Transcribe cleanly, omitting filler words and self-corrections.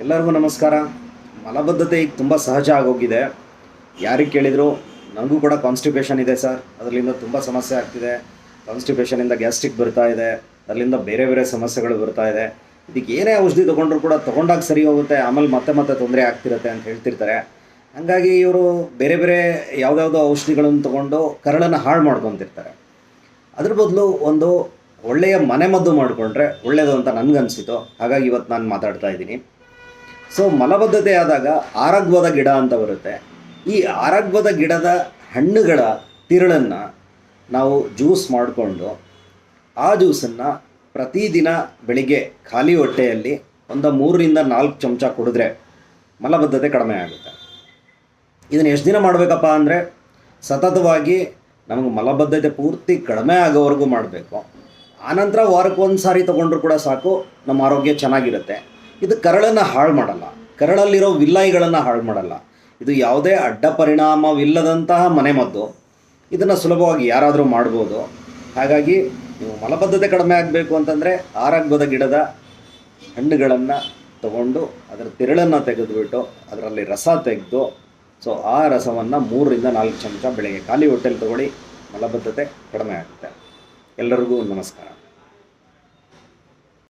ಎಲ್ಲರಿಗೂ ನಮಸ್ಕಾರ. ಮಲಬದ್ಧತೆ ಈಗ ತುಂಬ ಸಹಜ ಆಗೋಗಿದೆ. ಯಾರಿಗೆ ಕೇಳಿದ್ರು ನನಗೂ ಕೂಡ ಕಾನ್ಸ್ಟಿಪೇಷನ್ ಇದೆ ಸರ್, ಅದರಿಂದ ತುಂಬ ಸಮಸ್ಯೆ ಆಗ್ತಿದೆ. ಕಾನ್ಸ್ಟಿಪೇಷನಿಂದ ಗ್ಯಾಸ್ಟ್ರಿಕ್ ಬರ್ತಾ ಇದೆ, ಅದರಿಂದ ಬೇರೆ ಬೇರೆ ಸಮಸ್ಯೆಗಳು ಬರ್ತಾ ಇದೆ. ಇದಕ್ಕೆ ಏನೇ ಔಷಧಿ ತೊಗೊಂಡ್ರು ಕೂಡ ತೊಗೊಂಡಾಗ ಸರಿ ಹೋಗುತ್ತೆ, ಆಮೇಲೆ ಮತ್ತೆ ಮತ್ತೆ ತೊಂದರೆ ಆಗ್ತಿರುತ್ತೆ ಅಂತ ಹೇಳ್ತಿರ್ತಾರೆ. ಹಾಗಾಗಿ ಇವರು ಬೇರೆ ಬೇರೆ ಯಾವುದ್ಯಾವುದೋ ಔಷಧಿಗಳನ್ನು ತೊಗೊಂಡು ಕರಳನ್ನು ಹಾಳು ಮಾಡ್ಕೊತಿರ್ತಾರೆ. ಅದ್ರ ಬದಲು ಒಂದು ಒಳ್ಳೆಯ ಮನೆಮದ್ದು ಮಾಡಿಕೊಂಡ್ರೆ ಒಳ್ಳೆಯದು ಅಂತ ನನಗನ್ಸಿತು. ಹಾಗಾಗಿ ಇವತ್ತು ನಾನು ಮಾತಾಡ್ತಾ ಇದ್ದೀನಿ. ಸೊ ಮಲಬದ್ಧತೆ ಆದಾಗ ಆರಗ್ವದ ಗಿಡ ಅಂತ ಬರುತ್ತೆ. ಈ ಆರಗ್ವದ ಗಿಡದ ಹಣ್ಣುಗಳ ತಿರುಳನ್ನು ನಾವು ಜ್ಯೂಸ್ ಮಾಡಿಕೊಂಡು ಆ ಜ್ಯೂಸನ್ನು ಪ್ರತಿದಿನ ಬೆಳಿಗ್ಗೆ ಖಾಲಿ ಹೊಟ್ಟೆಯಲ್ಲಿ ಒಂದು 3ರಿಂದ 4 ಚಮಚ ಕುಡಿದ್ರೆ ಮಲಬದ್ಧತೆ ಕಡಿಮೆ ಆಗುತ್ತೆ. ಇದನ್ನು ಎಷ್ಟು ದಿನ ಮಾಡಬೇಕಪ್ಪ ಅಂದರೆ, ಸತತವಾಗಿ ನಮಗೆ ಮಲಬದ್ಧತೆ ಪೂರ್ತಿ ಕಡಿಮೆ ಆಗೋವರೆಗೂ ಮಾಡಬೇಕು. ಆನಂತರ ವಾರಕ್ಕೆ ಒಂದು ಸಾರಿ ತೊಗೊಂಡ್ರು ಕೂಡ ಸಾಕು, ನಮ್ಮ ಆರೋಗ್ಯ ಚೆನ್ನಾಗಿರುತ್ತೆ. ಇದು ಕರಳನ್ನು ಹಾಳು ಮಾಡಲ್ಲ, ಕರಳಲ್ಲಿರೋ ವಿಲ್ಲೈಗಳನ್ನು ಹಾಳು ಮಾಡಲ್ಲ. ಇದು ಯಾವುದೇ ಅಡ್ಡ ಪರಿಣಾಮವಿಲ್ಲದಂತಹ ಮನೆಮದ್ದು. ಇದನ್ನು ಸುಲಭವಾಗಿ ಯಾರಾದರೂ ಮಾಡ್ಬೋದು. ಹಾಗಾಗಿ ನೀವು ಮಲಬದ್ಧತೆ ಕಡಿಮೆ ಆಗಬೇಕು ಅಂತಂದರೆ ಆರಗ್ವದ ಗಿಡದ ಹಣ್ಣುಗಳನ್ನು ತಗೊಂಡು ಅದರ ತಿರುಳನ್ನು ತೆಗೆದುಬಿಟ್ಟು ಅದರಲ್ಲಿ ರಸ ತೆಗೆದು, ಸೊ ಆ ರಸವನ್ನು 3ರಿಂದ 4 ಚಮಚ ಬೆಳಗ್ಗೆ ಖಾಲಿ ಹೊಟ್ಟೆಲಿ ತಗೊಳ್ಳಿ, ಮಲಬದ್ಧತೆ ಕಡಿಮೆ ಆಗುತ್ತೆ. ಎಲ್ಲರಿಗೂ ನಮಸ್ಕಾರ.